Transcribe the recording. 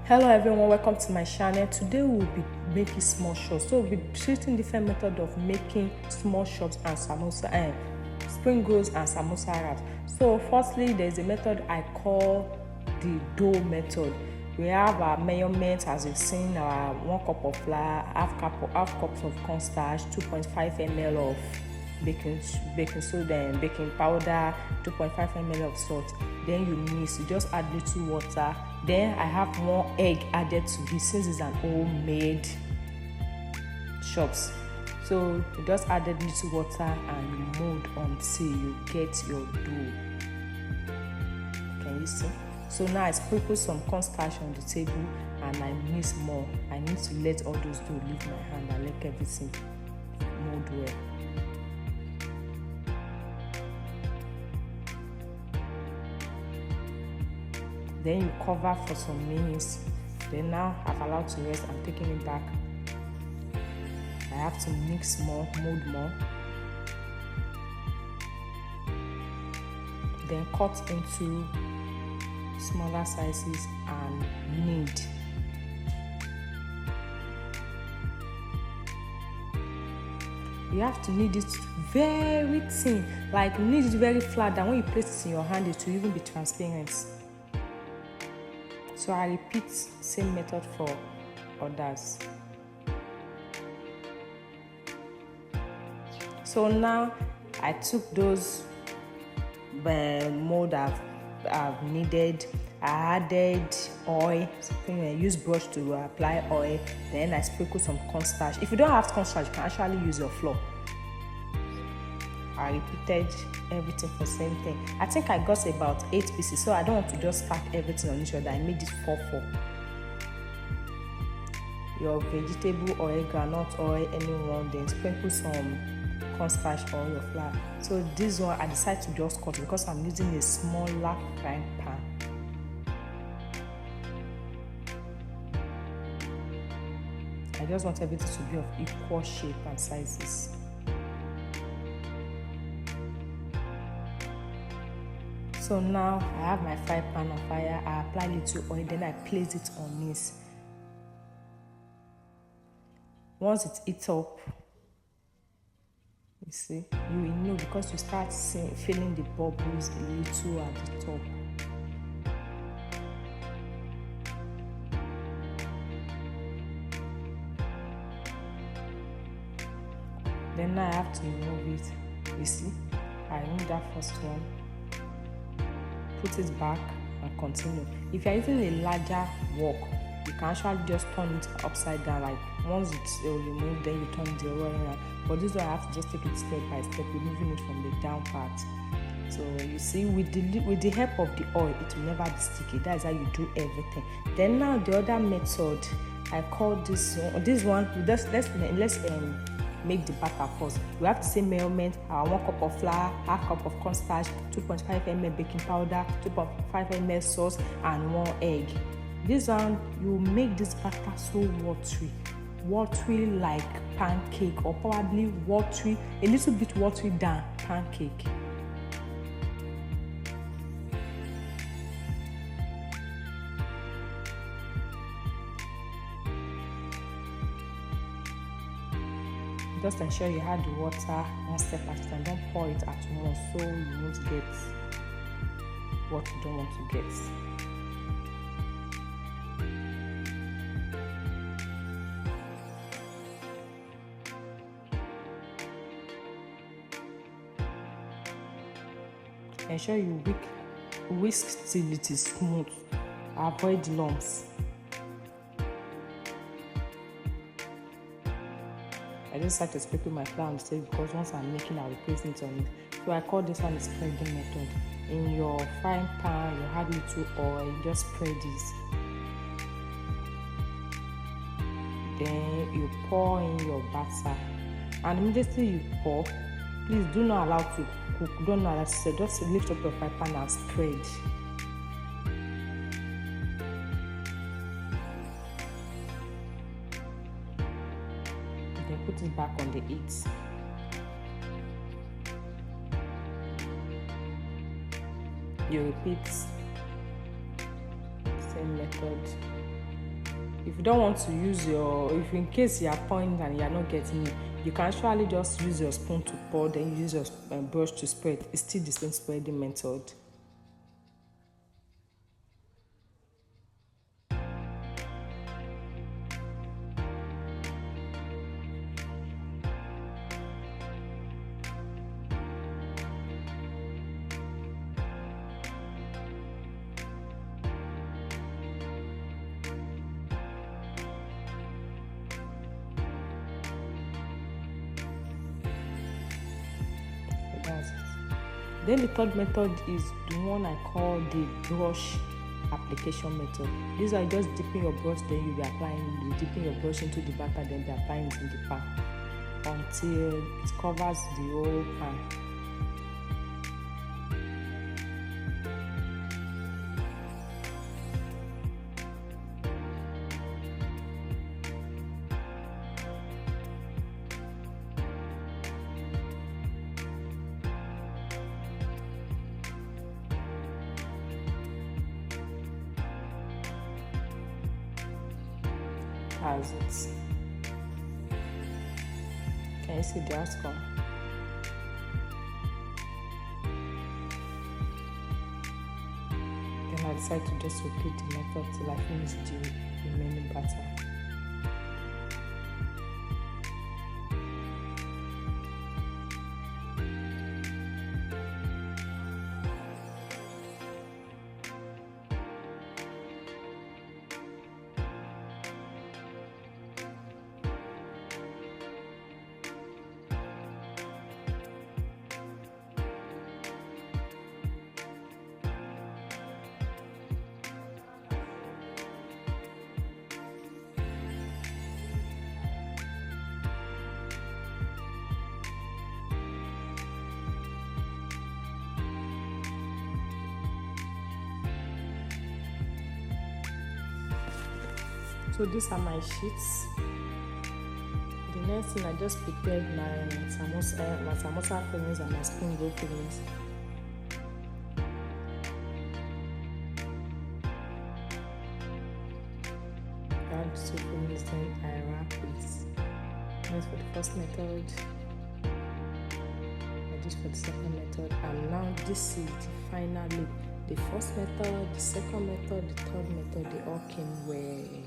Hello everyone, welcome to my channel. Today we'll be making small shops. So we'll be treating different method of making small shops and samosa and spring rolls and samosa wraps. So firstly, there's a method I call the dough method. We have our measurement, as you've seen, our 1 cup of flour, half cups of cornstarch, 2.5 ml of baking soda and baking powder, 2.5 ml of salt. Then you mix, you just add little water. Then I have 1 egg added to this since it's an homemade shops. So you just added little water and you mold until you get your dough. Can you see? So now I sprinkle some cornstarch on the table and I mix more. I need to let all those dough leave my hand and let everything mold well. Then you cover for some minutes. Then now I've allowed to rest. I'm taking it back. I have to mix more, mold more. Then cut into smaller sizes and knead. You have to knead it very thin, like knead it very flat, that when you place it in your hand it will even be transparent. So I repeat same method for others. So now I took those mold I've kneaded. I added oil. Use brush to apply oil. Then I sprinkle some cornstarch. If you don't have cornstarch, you can actually use your flour. I repeated everything for the same thing. I think I got about 8 pieces, so I don't want to just stack everything on each other. I made it 4-4. Your vegetable oil, groundnut oil, anyone, then sprinkle some cornstarch or your flour. So this one I decided to just cut because I'm using a smaller frying pan. I just want everything to be of equal shape and sizes. So now I have my fry pan on fire. I apply little oil, then I place it on this. Once it heats up, you see, you will know because you start feeling the bubbles a little at the top. Then now I have to remove it. You see, I remove that first one. Put it back and continue. If you're using a larger wok, you can actually just turn it upside down. Like once it's removed, then you turn the other way around. But this one I have to just take it step by step, removing it from the down part. So you see, with the help of the oil, it will never be sticky. That is how you do everything. Then now the other method, I call this one. Let's make the batter first. We have the same measurement: 1 cup of flour, half cup of cornstarch, 2.5 ml baking powder, 2.5 ml sauce, and 1 egg. This one, you make this batter so watery like pancake, or probably watery, a little bit watery than pancake. Just ensure you add the water one step at a time. Don't pour it at once, so you won't get what you don't want to get. Ensure you whisk till it is smooth. Avoid lumps. I just started sprinkling my flour on the table because once I'm making, I'll be placing it on it. So I call this one the spreading method. In your frying pan, you add little oil, just spread this. Then you pour in your batter, and immediately you pour, please do not allow to cook. Don't allow to just lift up your frying pan and spread. Then put it back on the heat. You repeat same method If you don't want to use if in case you are pouring and you are not getting it, you can actually just use your spoon to pour, then use your brush to spread. It's still the same spreading method. That's it. Then the third method is the one I call the brush application method. These are just dipping your brush, then you'll be dipping your brush into the batter, then be applying it in the pan until it covers the whole pan. As it. Can you see the outcome? Then I decided to just repeat the method till I finish the remaining batter. So these are my sheets. The next thing, I just prepared my samosa fillings and my spring roll fillings. I have two fillings, then I wrap it. That's for the first method. I did for the second method, and now this is the final look. The first method, the second method, the third method, they all came well.